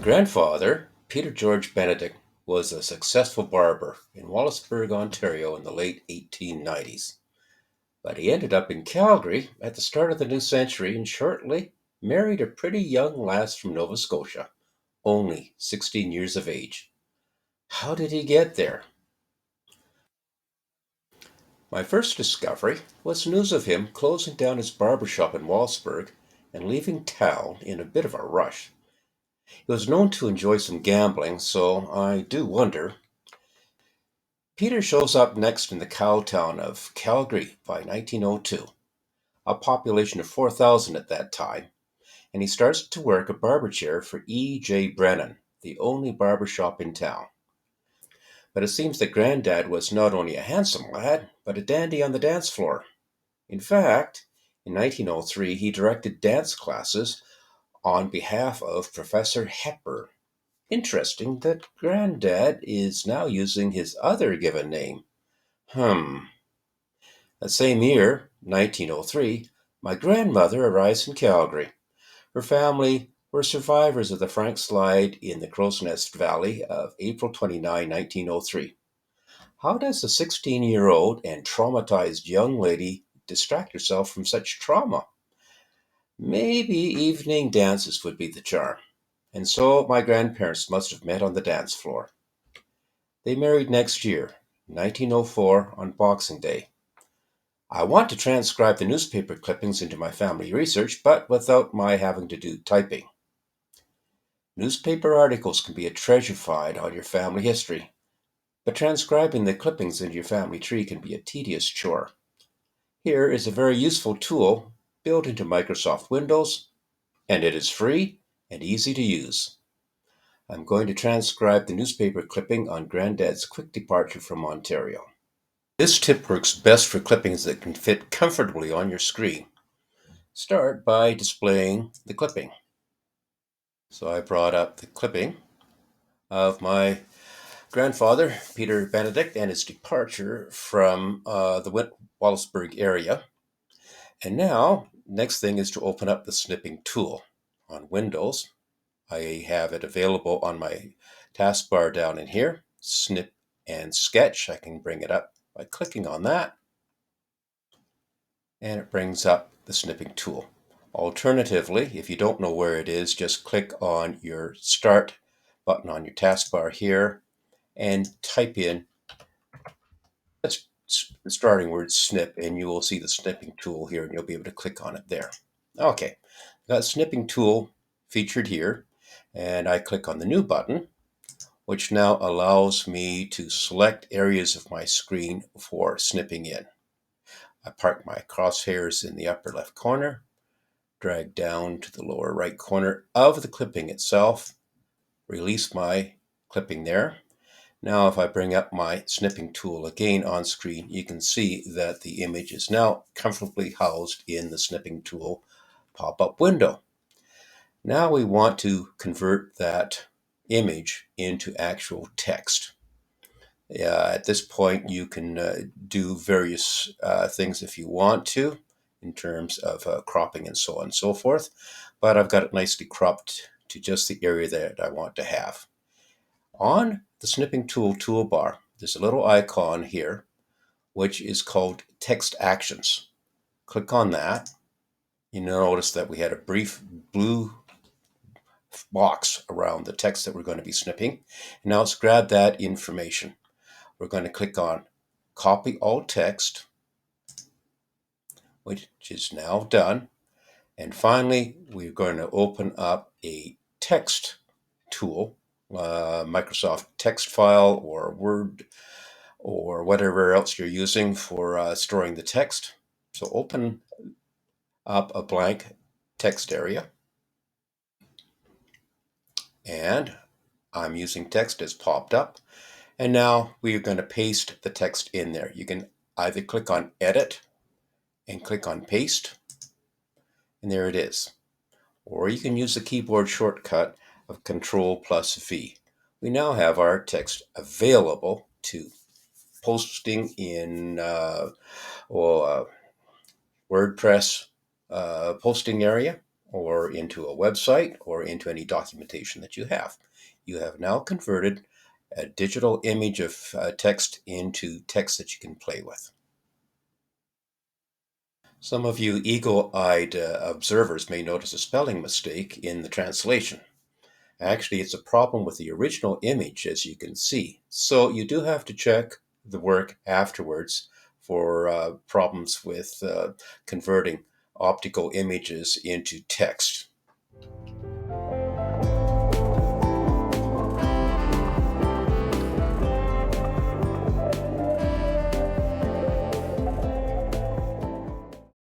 Grandfather, Peter George Benedict, was a successful barber in Wallaceburg, Ontario in the late 1890s. But he ended up in Calgary at the start of the new century and shortly married a pretty young lass from Nova Scotia, only 16 years of age. How did he get there? My first discovery was news of him closing down his barber shop in Wallaceburg and leaving town in a bit of a rush. He was known to enjoy some gambling, so I do wonder. Peter shows up next in the cow town of Calgary by 1902, a population of 4,000 at that time, and he starts to work a barber chair for E. J. Brennan, the only barber shop in town. But it seems that Grandad was not only a handsome lad, but a dandy on the dance floor. In fact, in 1903 he directed dance classes on behalf of Professor Hepburn. Interesting that Grandad is now using his other given name. Hmm. That same year, 1903, my grandmother arrives in Calgary. Her family were survivors of the Frank Slide in the Crow's Nest Valley of April 29, 1903. How does a 16-year-old and traumatized young lady distract herself from such trauma? Maybe evening dances would be the charm. And so my grandparents must have met on the dance floor. They married next year, 1904, on Boxing Day. I want to transcribe the newspaper clippings into my family research, but without my having to do typing. Newspaper articles can be a treasure find on your family history, but transcribing the clippings into your family tree can be a tedious chore. Here is a very useful tool built into Microsoft Windows, and it is free and easy to use. I'm going to transcribe the newspaper clipping on Granddad's quick departure from Ontario. This tip works best for clippings that can fit comfortably on your screen. Start by displaying the clipping. So I brought up the clipping of my grandfather, Peter Benedict, and his departure from the Wallaceburg area. And now, next thing is to open up the snipping tool. On Windows, I have it available on my taskbar down in here, snip and sketch. I can bring it up by clicking on that, and it brings up the snipping tool. Alternatively, if you don't know where it is, just click on your Start button on your taskbar here and type in the starting word snip, and you will see the snipping tool here, and you'll be able to click on it there. Okay, got snipping tool featured here, and I click on the New button, which now allows me to select areas of my screen for snipping in. I park my crosshairs in the upper left corner, drag down to the lower right corner of the clipping itself, release my clipping there. Now if I bring up my snipping tool again on screen, you can see that the image is now comfortably housed in the snipping tool pop-up window. Now we want to convert that image into actual text. At this point, you can do various things if you want to, in terms of cropping and so on and so forth. But I've got it nicely cropped to just the area that I want to have. On the snipping tool toolbar, there's a little icon here, which is called Text Actions. Click on that. You notice that we had a brief blue box around the text that we're going to be snipping. And now let's grab that information. We're going to click on Copy All Text, which is now done. And finally, we're going to open up a text tool, Microsoft text file or Word or whatever else you're using for storing the text. So open up a blank text area. And I'm using text as popped up. And now we are going to paste the text in there. You can either click on Edit and click on Paste, and there it is. Or you can use the keyboard shortcut of Control plus V. We now have our text available to posting in WordPress posting area, or into a website or into any documentation that you have. You have now converted a digital image of text into text that you can play with. Some of you eagle-eyed observers may notice a spelling mistake in the translation. Actually, it's a problem with the original image, as you can see. So you do have to check the work afterwards for problems with converting optical images into text.